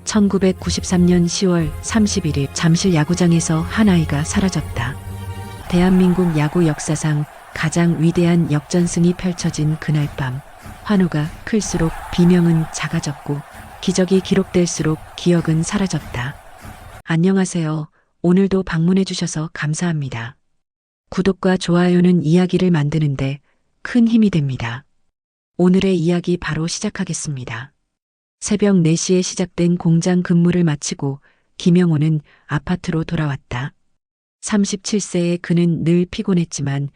1993년 10월 31일 잠실 야구장에서 한 아이가 사라졌다. 대한민국 야구 역사상 가장 위대한 역전승이 펼쳐진 그날 밤, 환호가 클수록 비명은 작아졌고 기적이 기록될수록 기억은 사라졌다. 안녕하세요. 오늘도 방문해 주셔서 감사합니다. 구독과 좋아요는 이야기를 만드는데 큰 힘이 됩니다. 오늘의 이야기 바로 시작하겠습니다. 새벽 4시에 시작된 공장 근무를 마치고 김영호는 아파트로 돌아왔다. 37세의 그는 늘 피곤했지만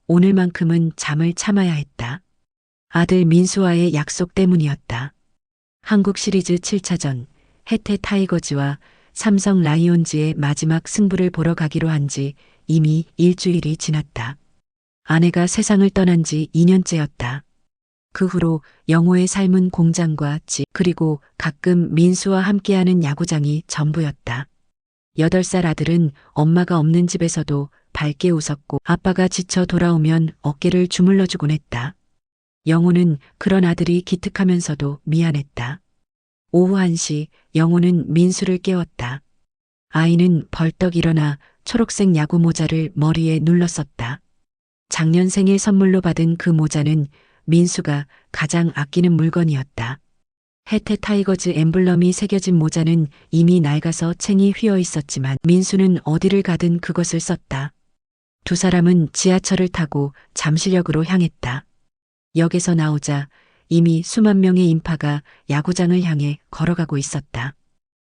오늘만큼은 잠을 참아야 했다. 아들 민수와의 약속 때문이었다. 한국 시리즈 7차전 해태 타이거즈와 삼성 라이온즈의 마지막 승부를 보러 가기로 한 지 이미 일주일이 지났다. 아내가 세상을 떠난 지 2년째였다. 그 후로 영호의 삶은 공장과 집 그리고 가끔 민수와 함께하는 야구장이 전부였다. 8살 아들은 엄마가 없는 집에서도 밝게 웃었고 아빠가 지쳐 돌아오면 어깨를 주물러주곤 했다. 영호는 그런 아들이 기특하면서도 미안했다. 오후 1시 영호는 민수를 깨웠다. 아이는 벌떡 일어나 초록색 야구 모자를 머리에 눌렀었다. 작년 생일 선물로 받은 그 모자는 민수가 가장 아끼는 물건이었다. 해태 타이거즈 엠블럼이 새겨진 모자는 이미 낡아서 챙이 휘어 있었지만 민수는 어디를 가든 그것을 썼다. 두 사람은 지하철을 타고 잠실역으로 향했다. 역에서 나오자 이미 수만 명의 인파가 야구장을 향해 걸어가고 있었다.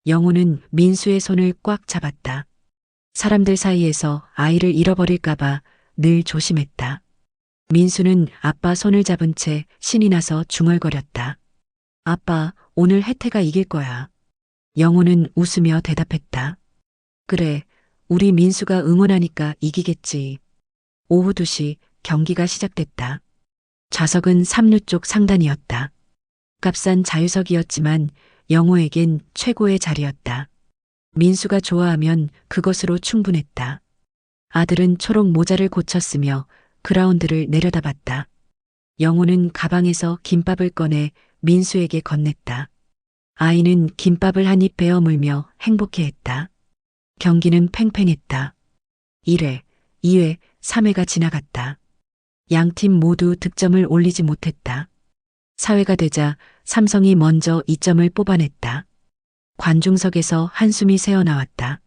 영호는 민수의 손을 꽉 잡았다. 사람들 사이에서 아이를 잃어버릴까봐 늘 조심했다. 민수는 아빠 손을 잡은 채 신이 나서 중얼거렸다. 아빠, 오늘 해태가 이길 거야. 영호는 웃으며 대답했다. 그래, 우리 민수가 응원하니까 이기겠지. 오후 2시 경기가 시작됐다. 좌석은 3루 쪽 상단이었다. 값싼 자유석이었지만 영호에겐 최고의 자리였다. 민수가 좋아하면 그것으로 충분했다. 아들은 초록 모자를 고쳤으며 그라운드를 내려다봤다. 영호는 가방에서 김밥을 꺼내 민수에게 건넸다. 아이는 김밥을 한 입 베어 물며 행복해했다. 경기는 팽팽했다. 1회, 2회, 3회가 지나갔다. 양팀 모두 득점을 올리지 못했다. 4회가 되자 삼성이 먼저 2점을 뽑아냈다. 관중석에서 한숨이 새어나왔다.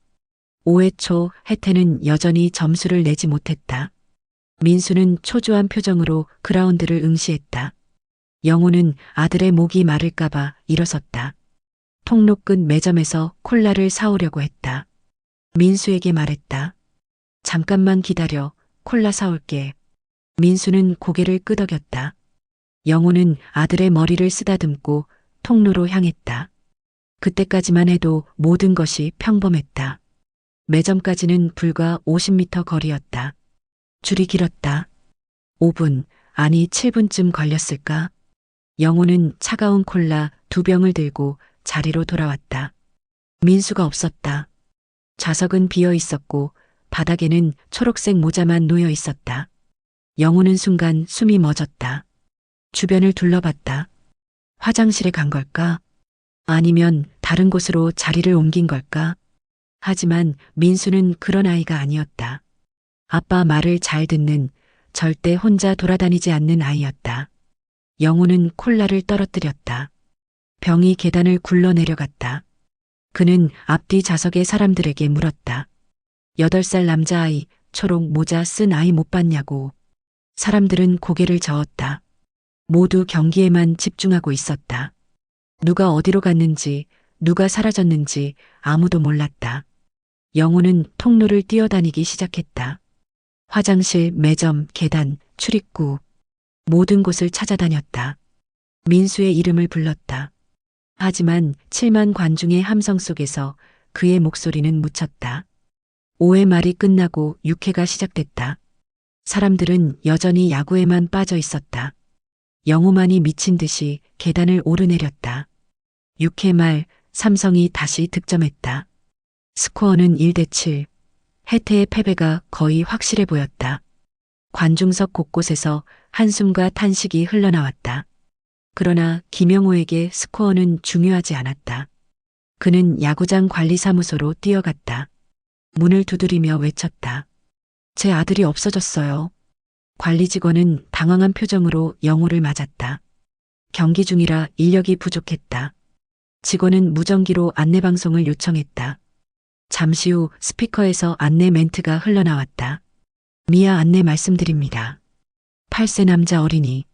5회 초 해태는 여전히 점수를 내지 못했다. 민수는 초조한 표정으로 그라운드를 응시했다. 영호는 아들의 목이 마를까봐 일어섰다. 통로 끝 매점에서 콜라를 사오려고 했다. 민수에게 말했다. 잠깐만 기다려, 콜라 사올게. 민수는 고개를 끄덕였다. 영호는 아들의 머리를 쓰다듬고 통로로 향했다. 그때까지만 해도 모든 것이 평범했다. 매점까지는 불과 50m 거리였다. 줄이 길었다. 5분, 아니 7분쯤 걸렸을까? 영호는 차가운 콜라 2병을 들고 자리로 돌아왔다. 민수가 없었다. 좌석은 비어 있었고 바닥에는 초록색 모자만 놓여 있었다. 영호는 순간 숨이 멎었다. 주변을 둘러봤다. 화장실에 간 걸까? 아니면 다른 곳으로 자리를 옮긴 걸까? 하지만 민수는 그런 아이가 아니었다. 아빠 말을 잘 듣는, 절대 혼자 돌아다니지 않는 아이였다. 영호는 콜라를 떨어뜨렸다. 병이 계단을 굴러 내려갔다. 그는 앞뒤 좌석의 사람들에게 물었다. 8살 남자아이, 초록 모자 쓴 아이 못 봤냐고. 사람들은 고개를 저었다. 모두 경기에만 집중하고 있었다. 누가 어디로 갔는지, 누가 사라졌는지 아무도 몰랐다. 영호는 통로를 뛰어다니기 시작했다. 화장실, 매점, 계단, 출입구, 모든 곳을 찾아다녔다. 민수의 이름을 불렀다. 하지만 7만 관중의 함성 속에서 그의 목소리는 묻혔다. 5회 말이 끝나고 6회가 시작됐다. 사람들은 여전히 야구에만 빠져 있었다. 영호만이 미친 듯이 계단을 오르내렸다. 6회 말 삼성이 다시 득점했다. 스코어는 1대7. 해태의 패배가 거의 확실해 보였다. 관중석 곳곳에서 한숨과 탄식이 흘러나왔다. 그러나 김영호에게 스코어는 중요하지 않았다. 그는 야구장 관리사무소로 뛰어갔다. 문을 두드리며 외쳤다. 제 아들이 없어졌어요. 관리 직원은 당황한 표정으로 영호를 맞았다. 경기 중이라 인력이 부족했다. 직원은 무전기로 안내방송을 요청했다. 잠시 후 스피커에서 안내 멘트가 흘러나왔다. 미아 안내 말씀드립니다. 8세 남자 어린이.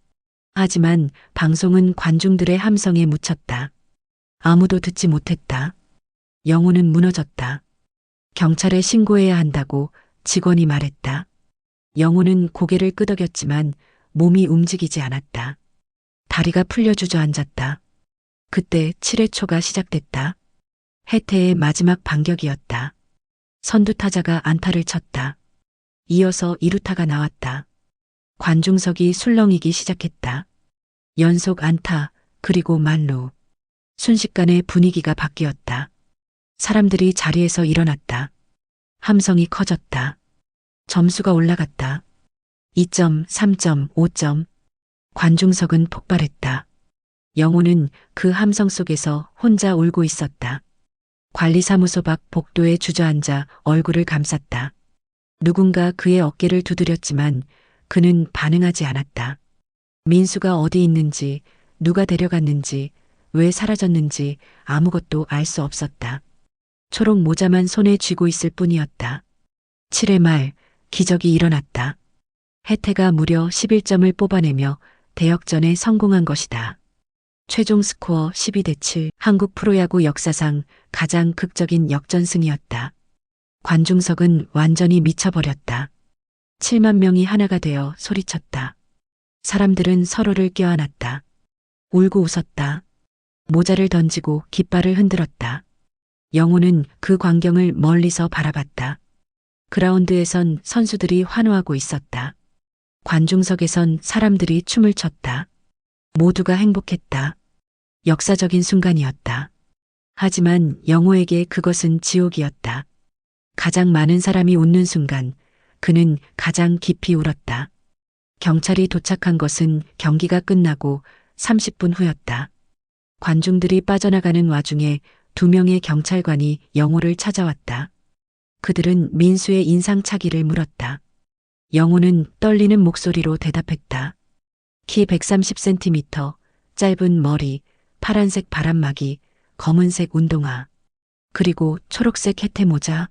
하지만 방송은 관중들의 함성에 묻혔다. 아무도 듣지 못했다. 영호는 무너졌다. 경찰에 신고해야 한다고 직원이 말했다. 영호는 고개를 끄덕였지만 몸이 움직이지 않았다. 다리가 풀려 주저앉았다. 그때 7회 초가 시작됐다. 해태의 마지막 반격이었다. 선두타자가 안타를 쳤다. 이어서 2루타가 나왔다. 관중석이 술렁이기 시작했다. 연속 안타, 그리고 만루. 순식간에 분위기가 바뀌었다. 사람들이 자리에서 일어났다. 함성이 커졌다. 점수가 올라갔다. 2점, 3점, 5점. 관중석은 폭발했다. 영호는 그 함성 속에서 혼자 울고 있었다. 관리사무소 밖 복도에 주저앉아 얼굴을 감쌌다. 누군가 그의 어깨를 두드렸지만 그는 반응하지 않았다. 민수가 어디 있는지, 누가 데려갔는지, 왜 사라졌는지 아무것도 알 수 없었다. 초록 모자만 손에 쥐고 있을 뿐이었다. 7회 말 기적이 일어났다. 해태가 무려 11점을 뽑아내며 대역전에 성공한 것이다. 최종 스코어 12대7, 한국 프로야구 역사상 가장 극적인 역전승이었다. 관중석은 완전히 미쳐버렸다. 7만 명이 하나가 되어 소리쳤다. 사람들은 서로를 껴안았다. 울고 웃었다. 모자를 던지고 깃발을 흔들었다. 영호는 그 광경을 멀리서 바라봤다. 그라운드에선 선수들이 환호하고 있었다. 관중석에선 사람들이 춤을 췄다. 모두가 행복했다. 역사적인 순간이었다. 하지만 영호에게 그것은 지옥이었다. 가장 많은 사람이 웃는 순간 그는 가장 깊이 울었다. 경찰이 도착한 것은 경기가 끝나고 30분 후였다. 관중들이 빠져나가는 와중에 2명의 경찰관이 영호를 찾아왔다. 그들은 민수의 인상착의를 물었다. 영호는 떨리는 목소리로 대답했다. 키 130cm, 짧은 머리, 파란색 바람막이, 검은색 운동화, 그리고 초록색 해태 모자.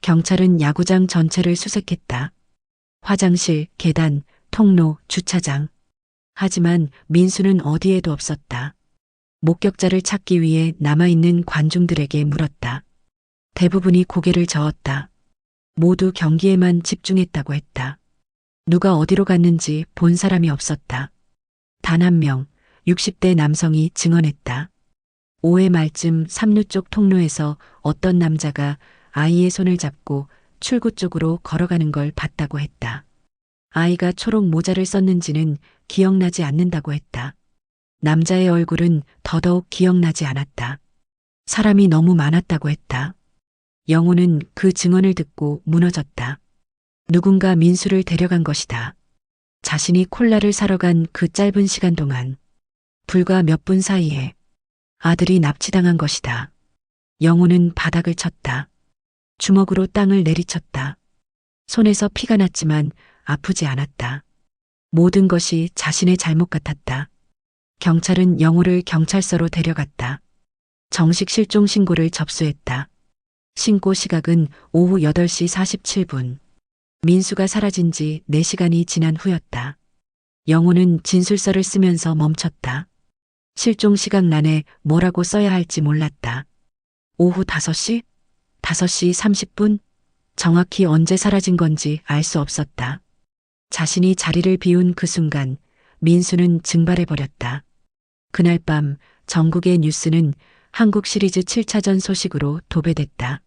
경찰은 야구장 전체를 수색했다. 화장실, 계단, 통로, 주차장. 하지만 민수는 어디에도 없었다. 목격자를 찾기 위해 남아있는 관중들에게 물었다. 대부분이 고개를 저었다. 모두 경기에만 집중했다고 했다. 누가 어디로 갔는지 본 사람이 없었다. 단 한 명, 60대 남성이 증언했다. 5회 말쯤 3루 쪽 통로에서 어떤 남자가 아이의 손을 잡고 출구 쪽으로 걸어가는 걸 봤다고 했다. 아이가 초록 모자를 썼는지는 기억나지 않는다고 했다. 남자의 얼굴은 더더욱 기억나지 않았다. 사람이 너무 많았다고 했다. 영호는 그 증언을 듣고 무너졌다. 누군가 민수를 데려간 것이다. 자신이 콜라를 사러 간 그 짧은 시간 동안, 불과 몇 분 사이에 아들이 납치당한 것이다. 영호는 바닥을 쳤다. 주먹으로 땅을 내리쳤다. 손에서 피가 났지만 아프지 않았다. 모든 것이 자신의 잘못 같았다. 경찰은 영호를 경찰서로 데려갔다. 정식 실종 신고를 접수했다. 신고 시각은 오후 8시 47분. 민수가 사라진 지 4시간이 지난 후였다. 영호는 진술서를 쓰면서 멈췄다. 실종 시각란에 뭐라고 써야 할지 몰랐다. 오후 5시? 5시 30분? 정확히 언제 사라진 건지 알 수 없었다. 자신이 자리를 비운 그 순간 민수는 증발해버렸다. 그날 밤 전국의 뉴스는 한국 시리즈 7차전 소식으로 도배됐다.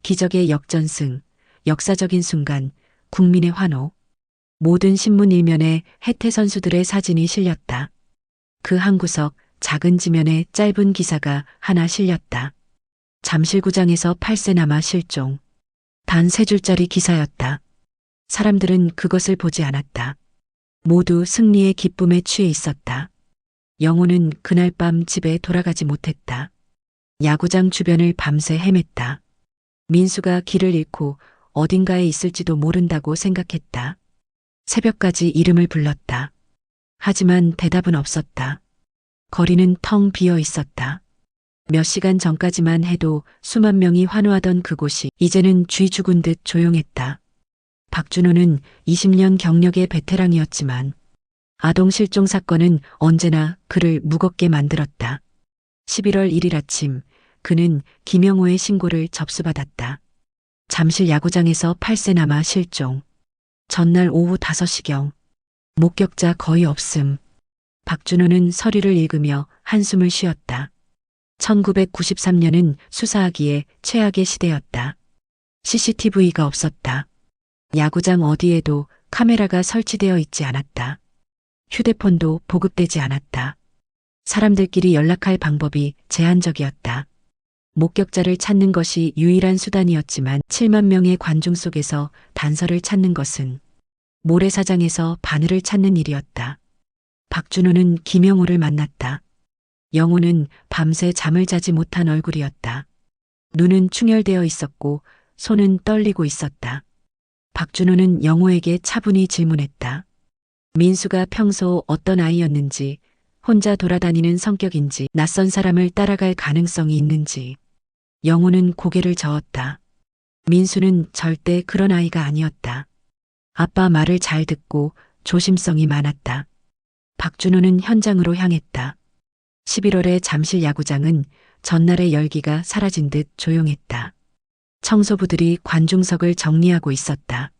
기적의 역전승, 역사적인 순간, 국민의 환호. 모든 신문 일면에 해태 선수들의 사진이 실렸다. 그 한 구석 작은 지면에 짧은 기사가 하나 실렸다. 잠실구장에서 8세 남아 실종. 단 3줄짜리 기사였다. 사람들은 그것을 보지 않았다. 모두 승리의 기쁨에 취해 있었다. 영호는 그날 밤 집에 돌아가지 못했다. 야구장 주변을 밤새 헤맸다. 민수가 길을 잃고 어딘가에 있을지도 모른다고 생각했다. 새벽까지 이름을 불렀다. 하지만 대답은 없었다. 거리는 텅 비어 있었다. 몇 시간 전까지만 해도 수만 명이 환호하던 그곳이 이제는 쥐 죽은 듯 조용했다. 박준호는 20년 경력의 베테랑이었지만 아동 실종 사건은 언제나 그를 무겁게 만들었다. 11월 1일 아침 그는 김영호의 신고를 접수받았다. 잠실 야구장에서 8세 남아 실종. 전날 오후 5시경. 목격자 거의 없음. 박준호는 서류를 읽으며 한숨을 쉬었다. 1993년은 수사하기에 최악의 시대였다. CCTV가 없었다. 야구장 어디에도 카메라가 설치되어 있지 않았다. 휴대폰도 보급되지 않았다. 사람들끼리 연락할 방법이 제한적이었다. 목격자를 찾는 것이 유일한 수단이었지만 7만 명의 관중 속에서 단서를 찾는 것은 모래사장에서 바늘을 찾는 일이었다. 박준호는 김영호를 만났다. 영호는 밤새 잠을 자지 못한 얼굴이었다. 눈은 충혈되어 있었고 손은 떨리고 있었다. 박준호는 영호에게 차분히 질문했다. 민수가 평소 어떤 아이였는지, 혼자 돌아다니는 성격인지, 낯선 사람을 따라갈 가능성이 있는지. 영호는 고개를 저었다. 민수는 절대 그런 아이가 아니었다. 아빠 말을 잘 듣고 조심성이 많았다. 박준호는 현장으로 향했다. 11월의 잠실 야구장은 전날의 열기가 사라진 듯 조용했다. 청소부들이 관중석을 정리하고 있었다.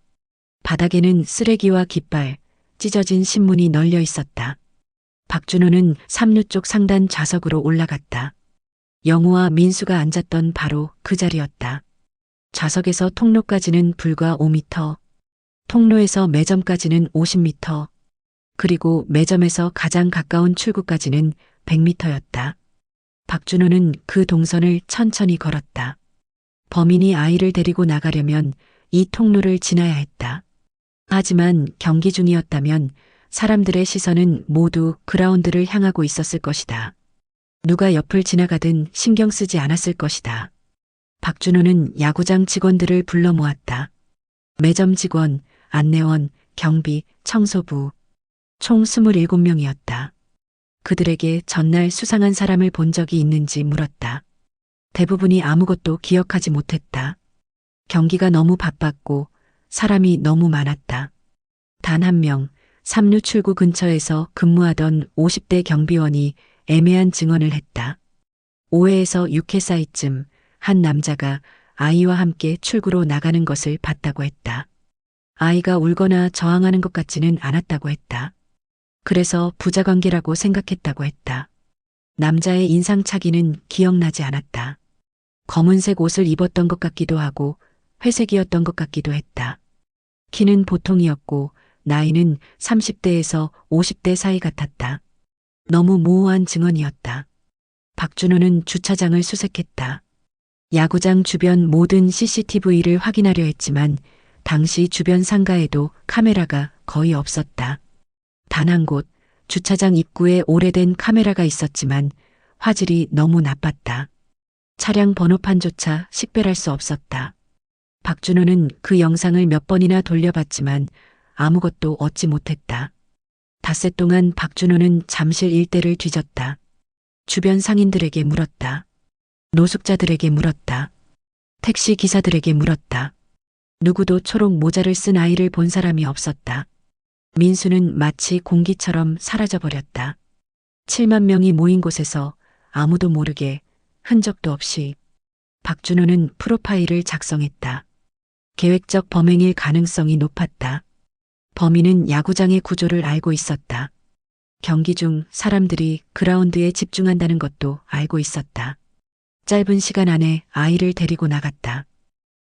바닥에는 쓰레기와 깃발, 찢어진 신문이 널려 있었다. 박준호는 3루 쪽 상단 좌석으로 올라갔다. 영호와 민수가 앉았던 바로 그 자리였다. 좌석에서 통로까지는 불과 5m, 통로에서 매점까지는 50m, 그리고 매점에서 가장 가까운 출구까지는 100m였다. 박준호는 그 동선을 천천히 걸었다. 범인이 아이를 데리고 나가려면 이 통로를 지나야 했다. 하지만 경기 중이었다면 사람들의 시선은 모두 그라운드를 향하고 있었을 것이다. 누가 옆을 지나가든 신경 쓰지 않았을 것이다. 박준호는 야구장 직원들을 불러 모았다. 매점 직원, 안내원, 경비, 청소부, 총 27명이었다. 그들에게 전날 수상한 사람을 본 적이 있는지 물었다. 대부분이 아무것도 기억하지 못했다. 경기가 너무 바빴고 사람이 너무 많았다. 단 한 명, 3루 출구 근처에서 근무하던 50대 경비원이 애매한 증언을 했다. 5회에서 6회 사이쯤 한 남자가 아이와 함께 출구로 나가는 것을 봤다고 했다. 아이가 울거나 저항하는 것 같지는 않았다고 했다. 그래서 부자관계라고 생각했다고 했다. 남자의 인상착의는 기억나지 않았다. 검은색 옷을 입었던 것 같기도 하고 회색이었던 것 같기도 했다. 키는 보통이었고 나이는 30대에서 50대 사이 같았다. 너무 모호한 증언이었다. 박준호는 주차장을 수색했다. 야구장 주변 모든 CCTV를 확인하려 했지만 당시 주변 상가에도 카메라가 거의 없었다. 단 한 곳, 주차장 입구에 오래된 카메라가 있었지만 화질이 너무 나빴다. 차량 번호판조차 식별할 수 없었다. 박준호는 그 영상을 몇 번이나 돌려봤지만 아무것도 얻지 못했다. 닷새 동안 박준호는 잠실 일대를 뒤졌다. 주변 상인들에게 물었다. 노숙자들에게 물었다. 택시 기사들에게 물었다. 누구도 초록 모자를 쓴 아이를 본 사람이 없었다. 민수는 마치 공기처럼 사라져버렸다. 7만 명이 모인 곳에서 아무도 모르게 흔적도 없이 박준호는 프로파일을 작성했다. 계획적 범행일 가능성이 높았다. 범인은 야구장의 구조를 알고 있었다. 경기 중 사람들이 그라운드에 집중한다는 것도 알고 있었다. 짧은 시간 안에 아이를 데리고 나갔다.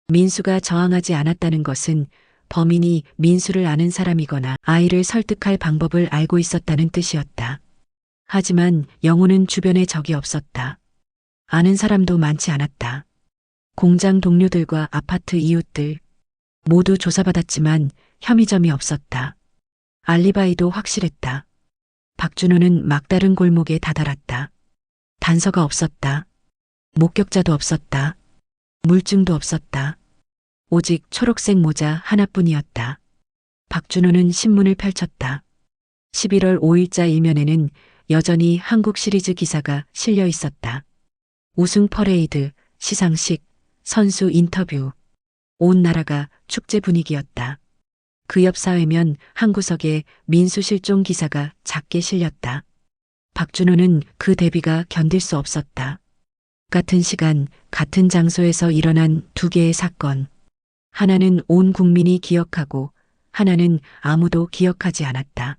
민수가 저항하지 않았다는 것은 범인이 민수를 아는 사람이거나 아이를 설득할 방법을 알고 있었다는 뜻이었다. 하지만 영호는 주변에 적이 없었다. 아는 사람도 많지 않았다. 공장 동료들과 아파트 이웃들 모두 조사받았지만 혐의점이 없었다. 알리바이도 확실했다. 박준호는 막다른 골목에 다다랐다. 단서가 없었다. 목격자도 없었다. 물증도 없었다. 오직 초록색 모자 하나뿐이었다. 박준호는 신문을 펼쳤다. 11월 5일자 일면에는 여전히 한국 시리즈 기사가 실려 있었다. 우승 퍼레이드, 시상식, 선수 인터뷰. 온 나라가 축제 분위기였다. 그 옆 사회면 한 구석에 민수 실종 기사가 작게 실렸다. 박준호는 그 대비가 견딜 수 없었다. 같은 시간, 같은 장소에서 일어난 두 개의 사건. 하나는 온 국민이 기억하고 하나는 아무도 기억하지 않았다.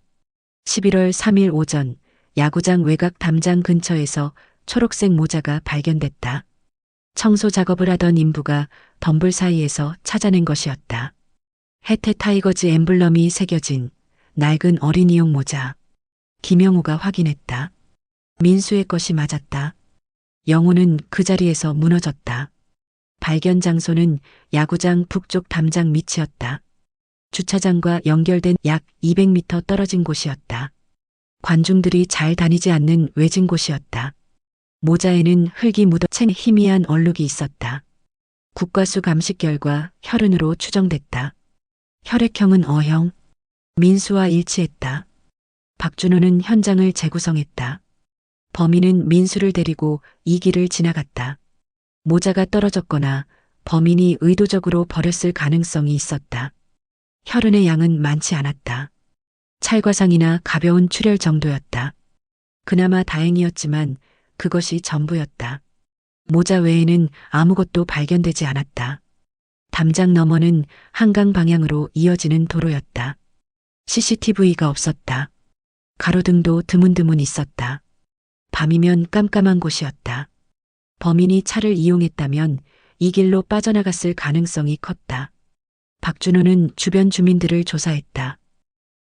11월 3일 오전 야구장 외곽 담장 근처에서 초록색 모자가 발견됐다. 청소 작업을 하던 인부가 덤불 사이에서 찾아낸 것이었다. 혜태 타이거즈 엠블럼이 새겨진 낡은 어린이용 모자. 김영우가 확인했다. 민수의 것이 맞았다. 영우는 그 자리에서 무너졌다. 발견 장소는 야구장 북쪽 담장 밑이었다. 주차장과 연결된 약 200m 떨어진 곳이었다. 관중들이 잘 다니지 않는 외진 곳이었다. 모자에는 흙이 묻어챈 희미한 얼룩이 있었다. 국과수 감식 결과 혈흔으로 추정됐다. 혈액형은 O형. 민수와 일치했다. 박준호는 현장을 재구성했다. 범인은 민수를 데리고 이 길을 지나갔다. 모자가 떨어졌거나 범인이 의도적으로 버렸을 가능성이 있었다. 혈흔의 양은 많지 않았다. 찰과상이나 가벼운 출혈 정도였다. 그나마 다행이었지만 그것이 전부였다. 모자 외에는 아무것도 발견되지 않았다. 담장 너머는 한강 방향으로 이어지는 도로였다. CCTV가 없었다. 가로등도 드문드문 있었다. 밤이면 깜깜한 곳이었다. 범인이 차를 이용했다면 이 길로 빠져나갔을 가능성이 컸다. 박준호는 주변 주민들을 조사했다.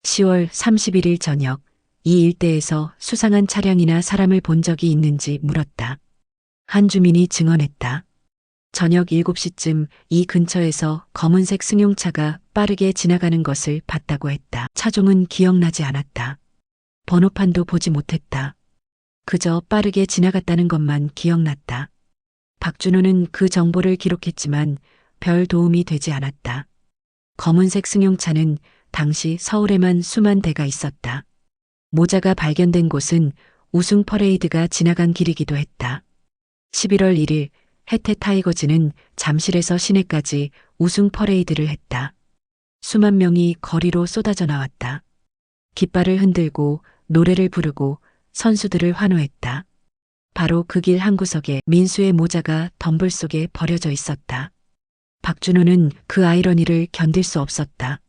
10월 31일 저녁 이 일대에서 수상한 차량이나 사람을 본 적이 있는지 물었다. 한 주민이 증언했다. 저녁 7시쯤 이 근처에서 검은색 승용차가 빠르게 지나가는 것을 봤다고 했다. 차종은 기억나지 않았다. 번호판도 보지 못했다. 그저 빠르게 지나갔다는 것만 기억났다. 박준호는 그 정보를 기록했지만 별 도움이 되지 않았다. 검은색 승용차는 당시 서울에만 수만 대가 있었다. 모자가 발견된 곳은 우승 퍼레이드가 지나간 길이기도 했다. 11월 1일 혜태 타이거즈는 잠실에서 시내까지 우승 퍼레이드를 했다. 수만 명이 거리로 쏟아져 나왔다. 깃발을 흔들고 노래를 부르고 선수들을 환호했다. 바로 그 길 한구석에 민수의 모자가 덤불 속에 버려져 있었다. 박준호는 그 아이러니를 견딜 수 없었다.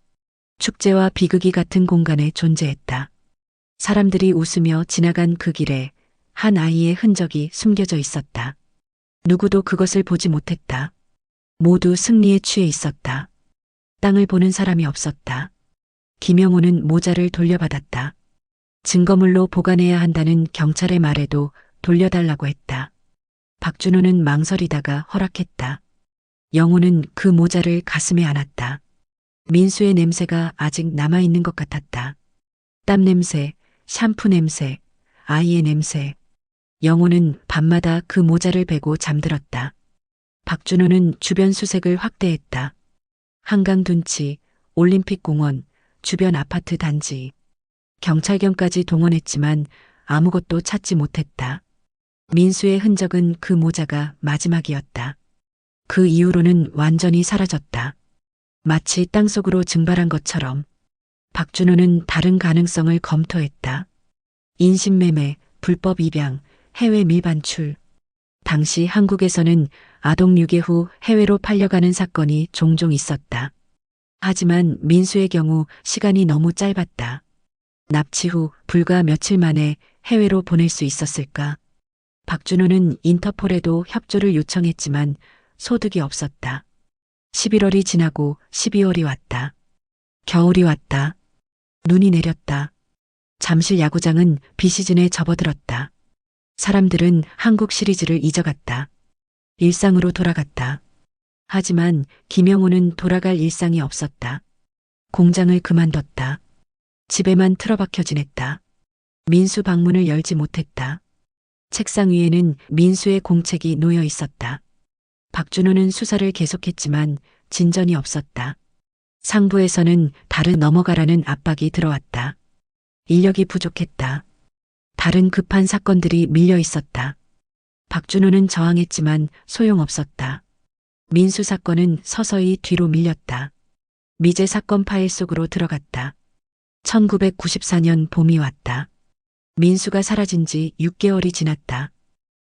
축제와 비극이 같은 공간에 존재했다. 사람들이 웃으며 지나간 그 길에 한 아이의 흔적이 숨겨져 있었다. 누구도 그것을 보지 못했다. 모두 승리에 취해 있었다. 땅을 보는 사람이 없었다. 김영우는 모자를 돌려받았다. 증거물로 보관해야 한다는 경찰의 말에도 돌려달라고 했다. 박준호는 망설이다가 허락했다. 영우는 그 모자를 가슴에 안았다. 민수의 냄새가 아직 남아있는 것 같았다. 땀 냄새, 샴푸 냄새, 아이의 냄새. 영우는 밤마다 그 모자를 베고 잠들었다. 박준호는 주변 수색을 확대했다. 한강 둔치, 올림픽공원, 주변 아파트 단지. 경찰견까지 동원했지만 아무것도 찾지 못했다. 민수의 흔적은 그 모자가 마지막이었다. 그 이후로는 완전히 사라졌다. 마치 땅속으로 증발한 것처럼. 박준호는 다른 가능성을 검토했다. 인신매매, 불법 입양, 해외 밀반출. 당시 한국에서는 아동 유괴 후 해외로 팔려가는 사건이 종종 있었다. 하지만 민수의 경우 시간이 너무 짧았다. 납치 후 불과 며칠 만에 해외로 보낼 수 있었을까? 박준호는 인터폴에도 협조를 요청했지만 소득이 없었다. 11월이 지나고 12월이 왔다. 겨울이 왔다. 눈이 내렸다. 잠실 야구장은 비시즌에 접어들었다. 사람들은 한국 시리즈를 잊어갔다. 일상으로 돌아갔다. 하지만 김영우는 돌아갈 일상이 없었다. 공장을 그만뒀다. 집에만 틀어박혀 지냈다. 민수 방문을 열지 못했다. 책상 위에는 민수의 공책이 놓여 있었다. 박준호는 수사를 계속했지만 진전이 없었다. 상부에서는 다른 넘어가라는 압박이 들어왔다. 인력이 부족했다. 다른 급한 사건들이 밀려 있었다. 박준호는 저항했지만 소용없었다. 민수 사건은 서서히 뒤로 밀렸다. 미제 사건 파일 속으로 들어갔다. 1994년 봄이 왔다. 민수가 사라진 지 6개월이 지났다.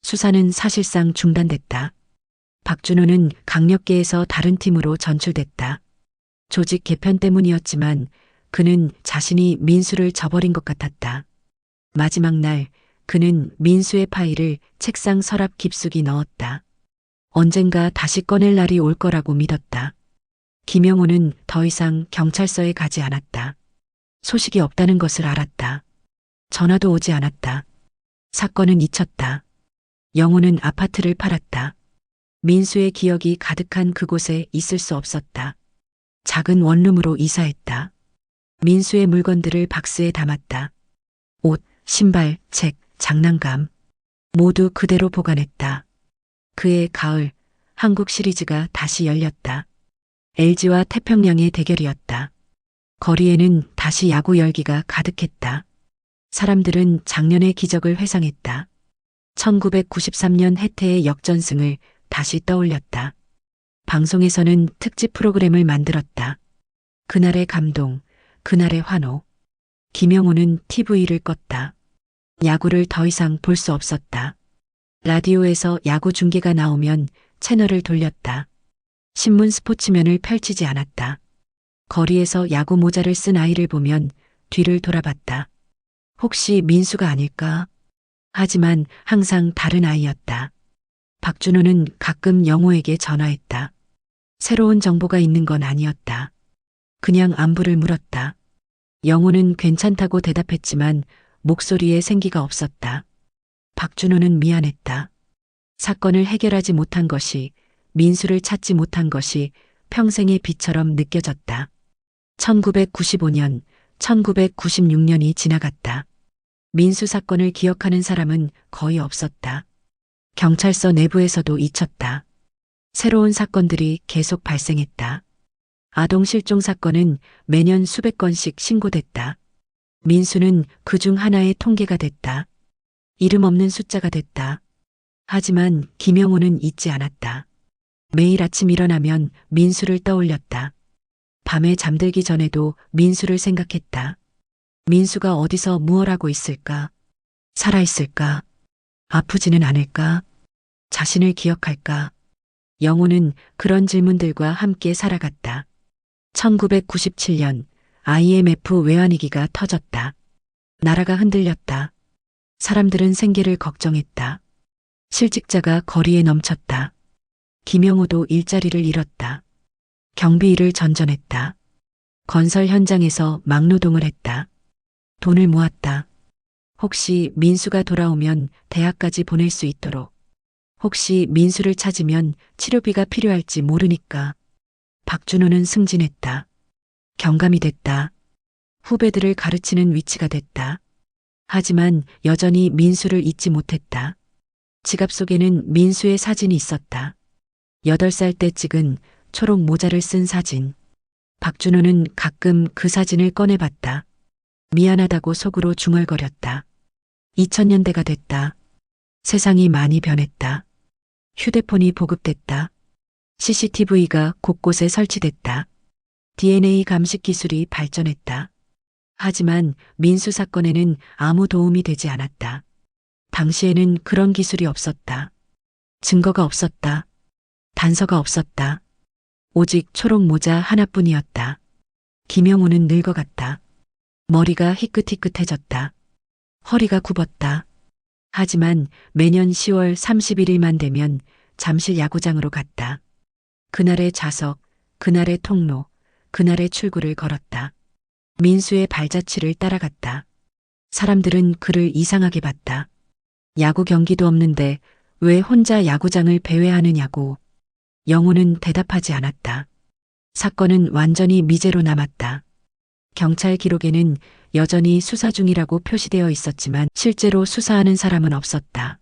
수사는 사실상 중단됐다. 박준호는 강력계에서 다른 팀으로 전출됐다. 조직 개편 때문이었지만 그는 자신이 민수를 저버린 것 같았다. 마지막 날 그는 민수의 파일을 책상 서랍 깊숙이 넣었다. 언젠가 다시 꺼낼 날이 올 거라고 믿었다. 김영호는 더 이상 경찰서에 가지 않았다. 소식이 없다는 것을 알았다. 전화도 오지 않았다. 사건은 잊혔다. 영호는 아파트를 팔았다. 민수의 기억이 가득한 그곳에 있을 수 없었다. 작은 원룸으로 이사했다. 민수의 물건들을 박스에 담았다. 옷, 신발, 책, 장난감 모두 그대로 보관했다. 그해 가을 한국 시리즈가 다시 열렸다. LG와 태평양의 대결이었다. 거리에는 다시 야구 열기가 가득했다. 사람들은 작년의 기적을 회상했다. 1993년 해태의 역전승을 다시 떠올렸다. 방송에서는 특집 프로그램을 만들었다. 그날의 감동, 그날의 환호. 김영호는 TV를 껐다. 야구를 더 이상 볼 수 없었다. 라디오에서 야구 중계가 나오면 채널을 돌렸다. 신문 스포츠면을 펼치지 않았다. 거리에서 야구 모자를 쓴 아이를 보면 뒤를 돌아봤다. 혹시 민수가 아닐까? 하지만 항상 다른 아이였다. 박준호는 가끔 영호에게 전화했다. 새로운 정보가 있는 건 아니었다. 그냥 안부를 물었다. 영호는 괜찮다고 대답했지만 목소리에 생기가 없었다. 박준호는 미안했다. 사건을 해결하지 못한 것이, 민수를 찾지 못한 것이 평생의 빚처럼 느껴졌다. 1995년, 1996년이 지나갔다. 민수 사건을 기억하는 사람은 거의 없었다. 경찰서 내부에서도 잊혔다. 새로운 사건들이 계속 발생했다. 아동 실종 사건은 매년 수백 건씩 신고됐다. 민수는 그중 하나의 통계가 됐다. 이름 없는 숫자가 됐다. 하지만 김영호는 잊지 않았다. 매일 아침 일어나면 민수를 떠올렸다. 밤에 잠들기 전에도 민수를 생각했다. 민수가 어디서 무얼 하고 있을까? 살아있을까? 아프지는 않을까? 자신을 기억할까? 영호는 그런 질문들과 함께 살아갔다. 1997년 IMF 외환위기가 터졌다. 나라가 흔들렸다. 사람들은 생계를 걱정했다. 실직자가 거리에 넘쳤다. 김영호도 일자리를 잃었다. 경비일을 전전했다. 건설 현장에서 막노동을 했다. 돈을 모았다. 혹시 민수가 돌아오면 대학까지 보낼 수 있도록. 혹시 민수를 찾으면 치료비가 필요할지 모르니까. 박준호는 승진했다. 경감이 됐다. 후배들을 가르치는 위치가 됐다. 하지만 여전히 민수를 잊지 못했다. 지갑 속에는 민수의 사진이 있었다. 8살 때 찍은 초록 모자를 쓴 사진. 박준호는 가끔 그 사진을 꺼내봤다. 미안하다고 속으로 중얼거렸다. 2000년대가 됐다. 세상이 많이 변했다. 휴대폰이 보급됐다. CCTV가 곳곳에 설치됐다. DNA 감식 기술이 발전했다. 하지만 민수 사건에는 아무 도움이 되지 않았다. 당시에는 그런 기술이 없었다. 증거가 없었다. 단서가 없었다. 오직 초록 모자 하나뿐이었다. 김영호는 늙어갔다. 머리가 희끗희끗해졌다. 허리가 굽었다. 하지만 매년 10월 31일만 되면 잠실 야구장으로 갔다. 그날의 좌석, 그날의 통로, 그날의 출구를 걸었다. 민수의 발자취를 따라갔다. 사람들은 그를 이상하게 봤다. 야구 경기도 없는데 왜 혼자 야구장을 배회하느냐고. 영호는 대답하지 않았다. 사건은 완전히 미제로 남았다. 경찰 기록에는 여전히 수사 중이라고 표시되어 있었지만 실제로 수사하는 사람은 없었다.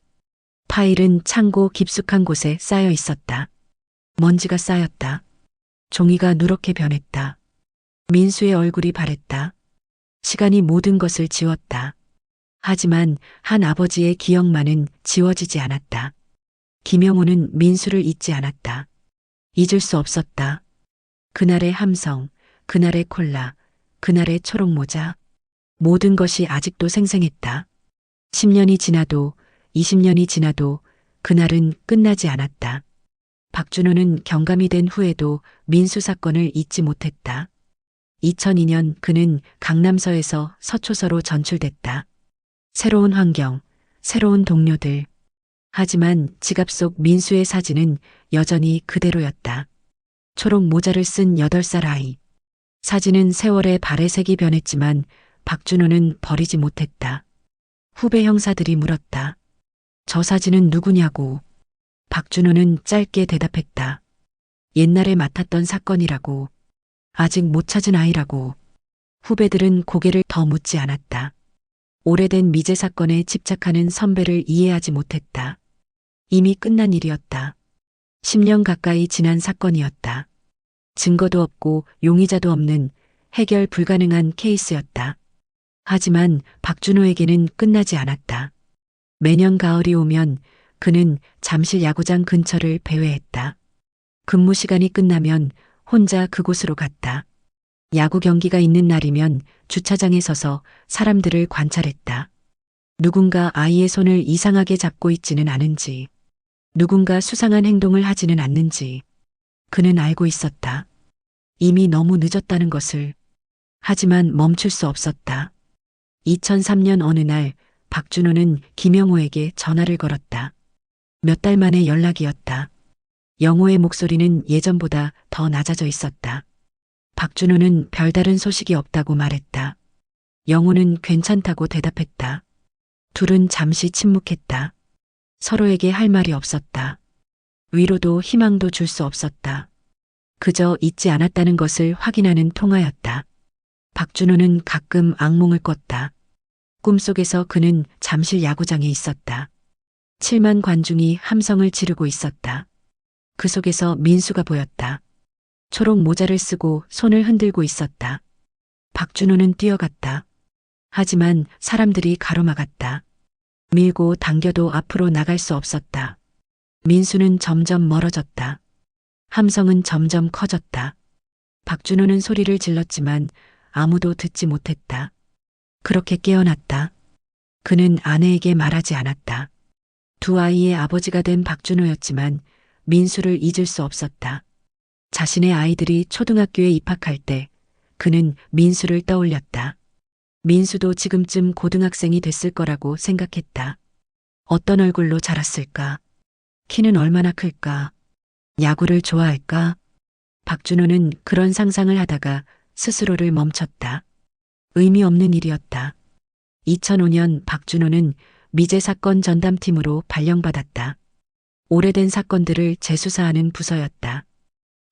파일은 창고 깊숙한 곳에 쌓여 있었다. 먼지가 쌓였다. 종이가 누렇게 변했다. 민수의 얼굴이 바랬다. 시간이 모든 것을 지웠다. 하지만 한 아버지의 기억만은 지워지지 않았다. 김영호는 민수를 잊지 않았다. 잊을 수 없었다. 그날의 함성, 그날의 콜라, 그날의 초록모자. 모든 것이 아직도 생생했다. 10년이 지나도 20년이 지나도 그날은 끝나지 않았다. 박준호는 경감이 된 후에도 민수 사건을 잊지 못했다. 2002년 그는 강남서에서 서초서로 전출됐다. 새로운 환경, 새로운 동료들. 하지만 지갑 속 민수의 사진은 여전히 그대로였다. 초록 모자를 쓴 8살 아이. 사진은 세월의 발의 색이 변했지만 박준호는 버리지 못했다. 후배 형사들이 물었다. 저 사진은 누구냐고. 박준호는 짧게 대답했다. 옛날에 맡았던 사건이라고. 아직 못 찾은 아이라고. 후배들은 고개를 더 묻지 않았다. 오래된 미제 사건에 집착하는 선배를 이해하지 못했다. 이미 끝난 일이었다. 10년 가까이 지난 사건이었다. 증거도 없고 용의자도 없는 해결 불가능한 케이스였다. 하지만 박준호에게는 끝나지 않았다. 매년 가을이 오면 그는 잠실 야구장 근처를 배회했다. 근무 시간이 끝나면 혼자 그곳으로 갔다. 야구 경기가 있는 날이면 주차장에 서서 사람들을 관찰했다. 누군가 아이의 손을 이상하게 잡고 있지는 않은지, 누군가 수상한 행동을 하지는 않는지 그는 알고 있었다. 이미 너무 늦었다는 것을. 하지만 멈출 수 없었다. 2003년 어느 날 박준호는 김영호에게 전화를 걸었다. 몇 달 만에 연락이었다. 영호의 목소리는 예전보다 더 낮아져 있었다. 박준호는 별다른 소식이 없다고 말했다. 영호는 괜찮다고 대답했다. 둘은 잠시 침묵했다. 서로에게 할 말이 없었다. 위로도 희망도 줄 수 없었다. 그저 잊지 않았다는 것을 확인하는 통화였다. 박준호는 가끔 악몽을 꿨다. 꿈속에서 그는 잠실 야구장에 있었다. 7만 관중이 함성을 지르고 있었다. 그 속에서 민수가 보였다. 초록 모자를 쓰고 손을 흔들고 있었다. 박준호는 뛰어갔다. 하지만 사람들이 가로막았다. 밀고 당겨도 앞으로 나갈 수 없었다. 민수는 점점 멀어졌다. 함성은 점점 커졌다. 박준호는 소리를 질렀지만 아무도 듣지 못했다. 그렇게 깨어났다. 그는 아내에게 말하지 않았다. 두 아이의 아버지가 된 박준호였지만 민수를 잊을 수 없었다. 자신의 아이들이 초등학교에 입학할 때 그는 민수를 떠올렸다. 민수도 지금쯤 고등학생이 됐을 거라고 생각했다. 어떤 얼굴로 자랐을까? 키는 얼마나 클까? 야구를 좋아할까? 박준호는 그런 상상을 하다가 스스로를 멈췄다. 의미 없는 일이었다. 2005년 박준호는 미제 사건 전담팀으로 발령받았다. 오래된 사건들을 재수사하는 부서였다.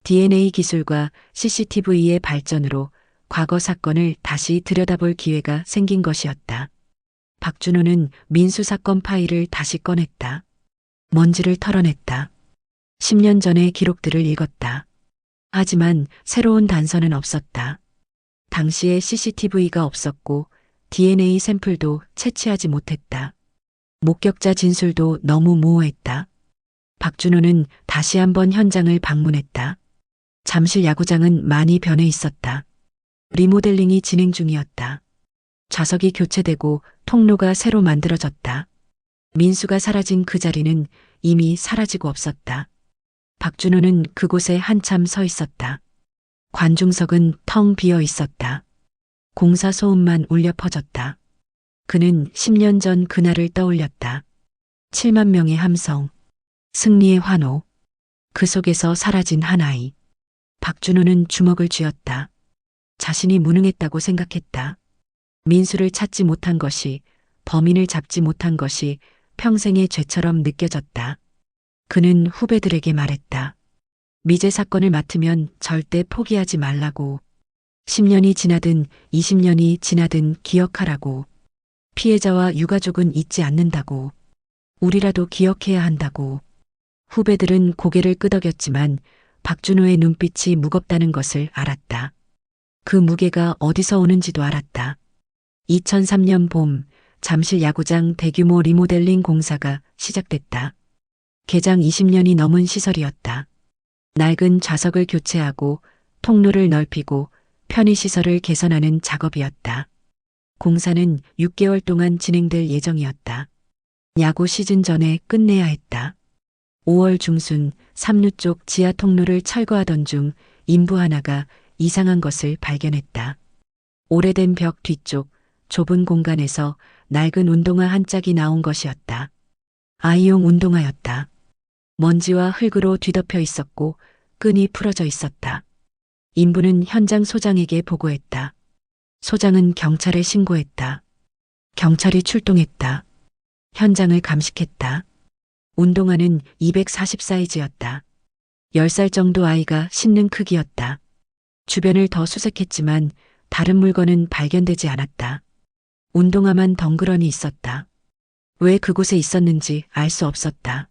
DNA 기술과 CCTV의 발전으로 과거 사건을 다시 들여다볼 기회가 생긴 것이었다. 박준호는 민수 사건 파일을 다시 꺼냈다. 먼지를 털어냈다. 10년 전의 기록들을 읽었다. 하지만 새로운 단서는 없었다. 당시에 CCTV가 없었고 DNA 샘플도 채취하지 못했다. 목격자 진술도 너무 모호했다. 박준호는 다시 한번 현장을 방문했다. 잠실 야구장은 많이 변해 있었다. 리모델링이 진행 중이었다. 좌석이 교체되고 통로가 새로 만들어졌다. 민수가 사라진 그 자리는 이미 사라지고 없었다. 박준호는 그곳에 한참 서 있었다. 관중석은 텅 비어 있었다. 공사 소음만 울려 퍼졌다. 그는 10년 전 그날을 떠올렸다. 7만 명의 함성, 승리의 환호, 그 속에서 사라진 한 아이. 박준호는 주먹을 쥐었다. 자신이 무능했다고 생각했다. 민수를 찾지 못한 것이, 범인을 잡지 못한 것이 평생의 죄처럼 느껴졌다. 그는 후배들에게 말했다. 미제 사건을 맡으면 절대 포기하지 말라고. 10년이 지나든 20년이 지나든 기억하라고. 피해자와 유가족은 잊지 않는다고. 우리라도 기억해야 한다고. 후배들은 고개를 끄덕였지만 박준호의 눈빛이 무겁다는 것을 알았다. 그 무게가 어디서 오는지도 알았다. 2003년 봄, 잠실 야구장 대규모 리모델링 공사가 시작됐다. 개장 20년이 넘은 시설이었다. 낡은 좌석을 교체하고 통로를 넓히고 편의시설을 개선하는 작업이었다. 공사는 6개월 동안 진행될 예정이었다. 야구 시즌 전에 끝내야 했다. 5월 중순 3루 쪽 지하 통로를 철거하던 중 인부 하나가 이상한 것을 발견했다. 오래된 벽 뒤쪽 좁은 공간에서 낡은 운동화 한 짝이 나온 것이었다. 아이용 운동화였다. 먼지와 흙으로 뒤덮여 있었고 끈이 풀어져 있었다. 인부는 현장 소장에게 보고했다. 소장은 경찰에 신고했다. 경찰이 출동했다. 현장을 감식했다. 운동화는 240 사이즈였다. 10살 정도 아이가 신는 크기였다. 주변을 더 수색했지만 다른 물건은 발견되지 않았다. 운동화만 덩그러니 있었다. 왜 그곳에 있었는지 알 수 없었다.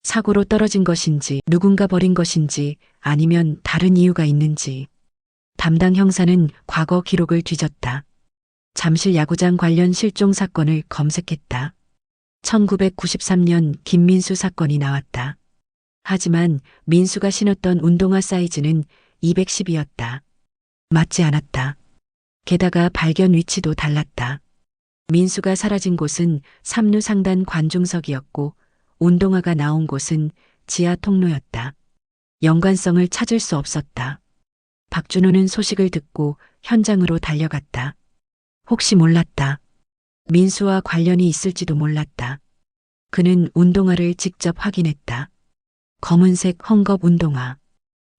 사고로 떨어진 것인지 누군가 버린 것인지 아니면 다른 이유가 있는지. 담당 형사는 과거 기록을 뒤졌다. 잠실 야구장 관련 실종 사건을 검색했다. 1993년 김민수 사건이 나왔다. 하지만 민수가 신었던 운동화 사이즈는 210이었다. 맞지 않았다. 게다가 발견 위치도 달랐다. 민수가 사라진 곳은 3루 상단 관중석이었고 운동화가 나온 곳은 지하 통로였다. 연관성을 찾을 수 없었다. 박준호는 소식을 듣고 현장으로 달려갔다. 혹시 몰랐다. 민수와 관련이 있을지도 몰랐다. 그는 운동화를 직접 확인했다. 검은색 헝겊 운동화.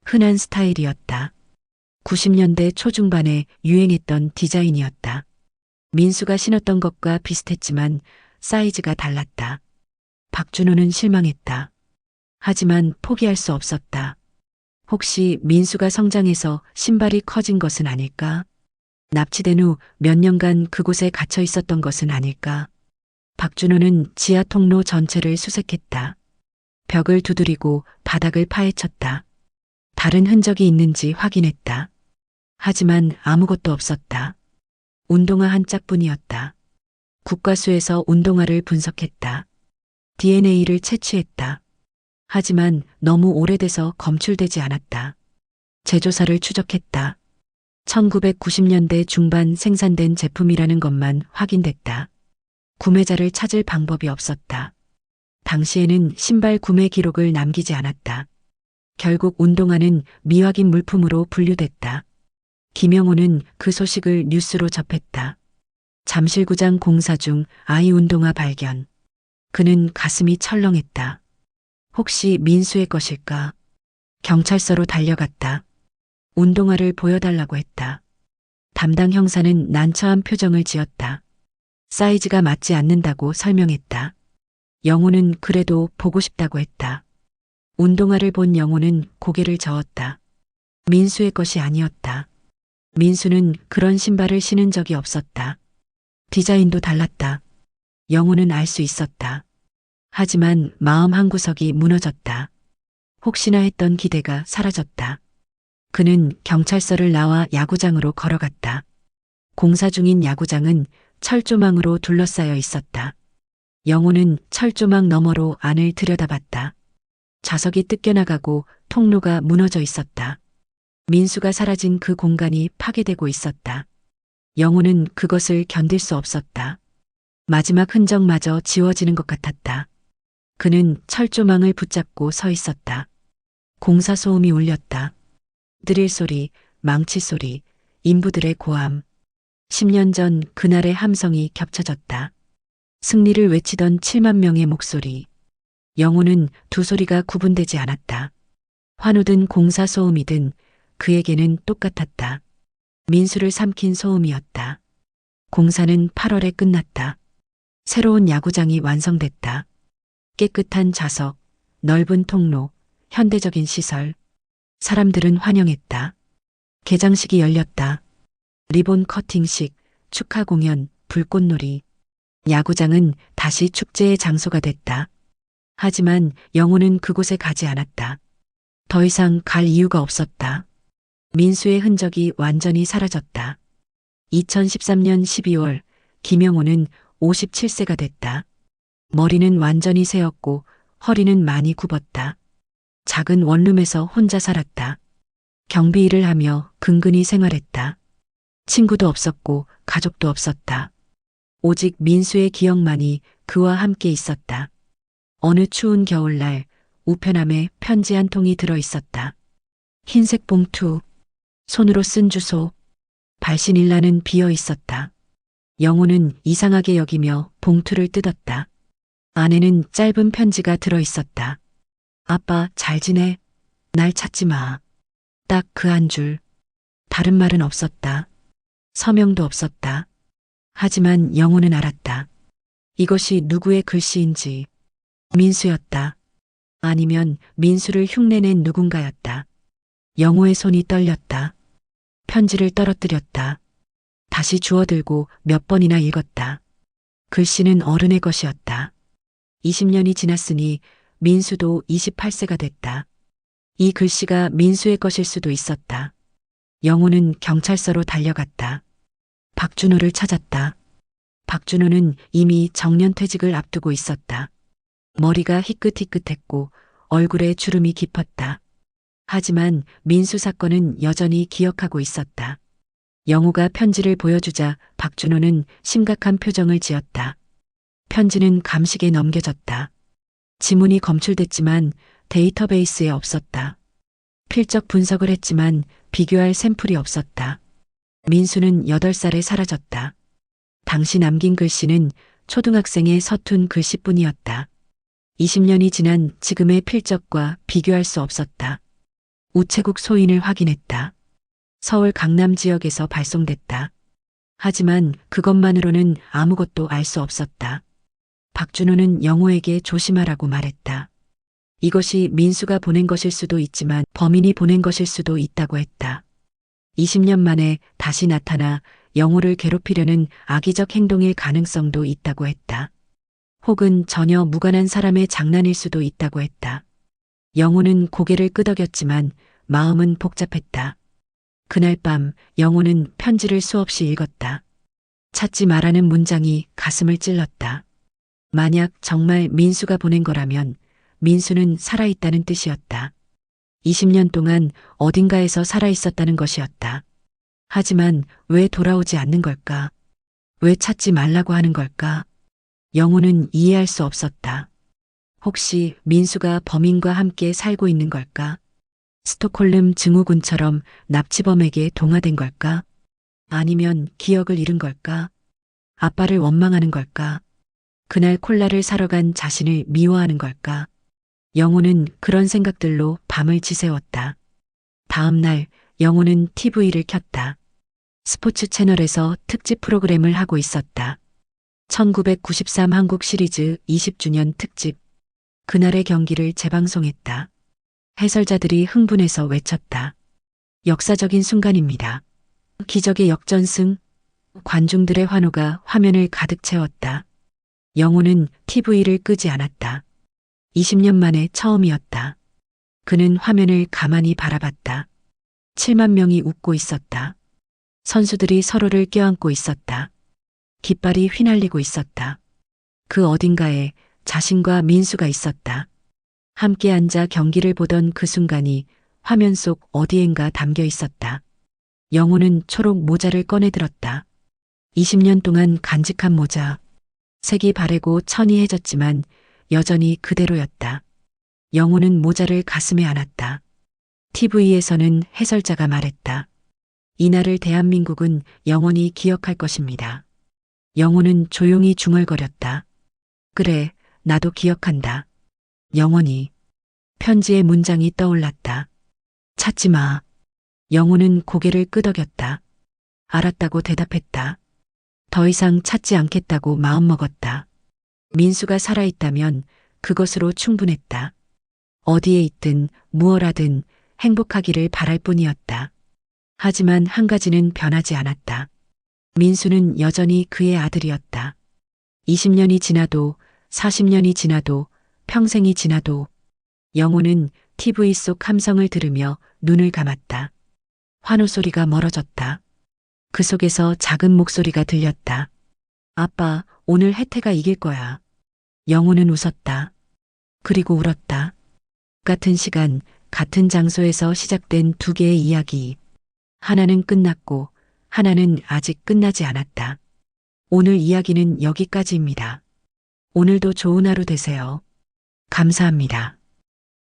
흔한 스타일이었다. 90년대 초중반에 유행했던 디자인이었다. 민수가 신었던 것과 비슷했지만 사이즈가 달랐다. 박준호는 실망했다. 하지만 포기할 수 없었다. 혹시 민수가 성장해서 신발이 커진 것은 아닐까? 납치된 후 몇 년간 그곳에 갇혀 있었던 것은 아닐까? 박준호는 지하 통로 전체를 수색했다. 벽을 두드리고 바닥을 파헤쳤다. 다른 흔적이 있는지 확인했다. 하지만 아무것도 없었다. 운동화 한 짝뿐이었다. 국과수에서 운동화를 분석했다. DNA를 채취했다. 하지만 너무 오래돼서 검출되지 않았다. 제조사를 추적했다. 1990년대 중반 생산된 제품이라는 것만 확인됐다. 구매자를 찾을 방법이 없었다. 당시에는 신발 구매 기록을 남기지 않았다. 결국 운동화는 미확인 물품으로 분류됐다. 김영호는 그 소식을 뉴스로 접했다. 잠실구장 공사 중 아이 운동화 발견. 그는 가슴이 철렁했다. 혹시 민수의 것일까? 경찰서로 달려갔다. 운동화를 보여달라고 했다. 담당 형사는 난처한 표정을 지었다. 사이즈가 맞지 않는다고 설명했다. 영호는 그래도 보고 싶다고 했다. 운동화를 본 영호는 고개를 저었다. 민수의 것이 아니었다. 민수는 그런 신발을 신은 적이 없었다. 디자인도 달랐다. 영호는 알 수 있었다. 하지만 마음 한구석이 무너졌다. 혹시나 했던 기대가 사라졌다. 그는 경찰서를 나와 야구장으로 걸어갔다. 공사 중인 야구장은 철조망으로 둘러싸여 있었다. 영호는 철조망 너머로 안을 들여다봤다. 좌석이 뜯겨나가고 통로가 무너져 있었다. 민수가 사라진 그 공간이 파괴되고 있었다. 영호는 그것을 견딜 수 없었다. 마지막 흔적마저 지워지는 것 같았다. 그는 철조망을 붙잡고 서 있었다. 공사 소음이 울렸다. 드릴 소리, 망치 소리, 인부들의 고함. 10년 전 그날의 함성이 겹쳐졌다. 승리를 외치던 7만 명의 목소리. 영호는 두 소리가 구분되지 않았다. 환호든 공사 소음이든 그에게는 똑같았다. 민수를 삼킨 소음이었다. 공사는 8월에 끝났다. 새로운 야구장이 완성됐다. 깨끗한 좌석, 넓은 통로, 현대적인 시설. 사람들은 환영했다. 개장식이 열렸다. 리본 커팅식, 축하 공연, 불꽃놀이. 야구장은 다시 축제의 장소가 됐다. 하지만 영호는 그곳에 가지 않았다. 더 이상 갈 이유가 없었다. 민수의 흔적이 완전히 사라졌다. 2013년 12월 김영호는 57세가 됐다. 머리는 완전히 새었고 허리는 많이 굽었다. 작은 원룸에서 혼자 살았다. 경비 일을 하며 근근히 생활했다. 친구도 없었고 가족도 없었다. 오직 민수의 기억만이 그와 함께 있었다. 어느 추운 겨울날 우편함에 편지 한 통이 들어 있었다. 흰색 봉투, 손으로 쓴 주소, 발신일란은 비어 있었다. 영호는 이상하게 여기며 봉투를 뜯었다. 안에는 짧은 편지가 들어 있었다. 아빠 잘 지내? 날 찾지 마. 딱 그 한 줄. 다른 말은 없었다. 서명도 없었다. 하지만 영호는 알았다. 이것이 누구의 글씨인지. 민수였다. 아니면 민수를 흉내낸 누군가였다. 영호의 손이 떨렸다. 편지를 떨어뜨렸다. 다시 주워들고 몇 번이나 읽었다. 글씨는 어른의 것이었다. 20년이 지났으니 민수도 28세가 됐다. 이 글씨가 민수의 것일 수도 있었다. 영호는 경찰서로 달려갔다. 박준호를 찾았다. 박준호는 이미 정년퇴직을 앞두고 있었다. 머리가 희끗희끗했고 얼굴에 주름이 깊었다. 하지만 민수 사건은 여전히 기억하고 있었다. 영호가 편지를 보여주자 박준호는 심각한 표정을 지었다. 편지는 감식에 넘겨졌다. 지문이 검출됐지만 데이터베이스에 없었다. 필적 분석을 했지만 비교할 샘플이 없었다. 민수는 8살에 사라졌다. 당시 남긴 글씨는 초등학생의 서툰 글씨뿐이었다. 20년이 지난 지금의 필적과 비교할 수 없었다. 우체국 소인을 확인했다. 서울 강남 지역에서 발송됐다. 하지만 그것만으로는 아무것도 알 수 없었다. 박준호는 영호에게 조심하라고 말했다. 이것이 민수가 보낸 것일 수도 있지만 범인이 보낸 것일 수도 있다고 했다. 20년 만에 다시 나타나 영호를 괴롭히려는 악의적 행동일 가능성도 있다고 했다. 혹은 전혀 무관한 사람의 장난일 수도 있다고 했다. 영호는 고개를 끄덕였지만 마음은 복잡했다. 그날 밤 영호는 편지를 수없이 읽었다. 찾지 말라는 문장이 가슴을 찔렀다. 만약 정말 민수가 보낸 거라면 민수는 살아있다는 뜻이었다. 20년 동안 어딘가에서 살아있었다는 것이었다. 하지만 왜 돌아오지 않는 걸까? 왜 찾지 말라고 하는 걸까? 영호는 이해할 수 없었다. 혹시 민수가 범인과 함께 살고 있는 걸까? 스톡홀름 증후군처럼 납치범에게 동화된 걸까? 아니면 기억을 잃은 걸까? 아빠를 원망하는 걸까? 그날 콜라를 사러 간 자신을 미워하는 걸까? 영호는 그런 생각들로 밤을 지새웠다. 다음 날 영호는 TV를 켰다. 스포츠 채널에서 특집 프로그램을 하고 있었다. 1993 한국 시리즈 20주년 특집. 그날의 경기를 재방송했다. 해설자들이 흥분해서 외쳤다. 역사적인 순간입니다. 기적의 역전승. 관중들의 환호가 화면을 가득 채웠다. 영호는 TV를 끄지 않았다. 20년 만에 처음이었다. 그는 화면을 가만히 바라봤다. 7만 명이 웃고 있었다. 선수들이 서로를 껴안고 있었다. 깃발이 휘날리고 있었다. 그 어딘가에 자신과 민수가 있었다. 함께 앉아 경기를 보던 그 순간이 화면 속 어디엔가 담겨 있었다. 영호는 초록 모자를 꺼내들었다. 20년 동안 간직한 모자. 색이 바래고 천이 해졌지만 여전히 그대로였다. 영호는 모자를 가슴에 안았다. TV에서는 해설자가 말했다. 이날을 대한민국은 영원히 기억할 것입니다. 영호는 조용히 중얼거렸다. 그래, 나도 기억한다. 영원히. 편지의 문장이 떠올랐다. 찾지 마. 영호는 고개를 끄덕였다. 알았다고 대답했다. 더 이상 찾지 않겠다고 마음먹었다. 민수가 살아있다면 그것으로 충분했다. 어디에 있든 무얼 하든 행복하기를 바랄 뿐이었다. 하지만 한 가지는 변하지 않았다. 민수는 여전히 그의 아들이었다. 20년이 지나도 40년이 지나도 평생이 지나도 영호는 TV 속 함성을 들으며 눈을 감았다. 환호 소리가 멀어졌다. 그 속에서 작은 목소리가 들렸다. 아빠, 오늘 혜태가 이길 거야. 영호는 웃었다. 그리고 울었다. 같은 시간, 같은 장소에서 시작된 두 개의 이야기. 하나는 끝났고, 하나는 아직 끝나지 않았다. 오늘 이야기는 여기까지입니다. 오늘도 좋은 하루 되세요. 감사합니다.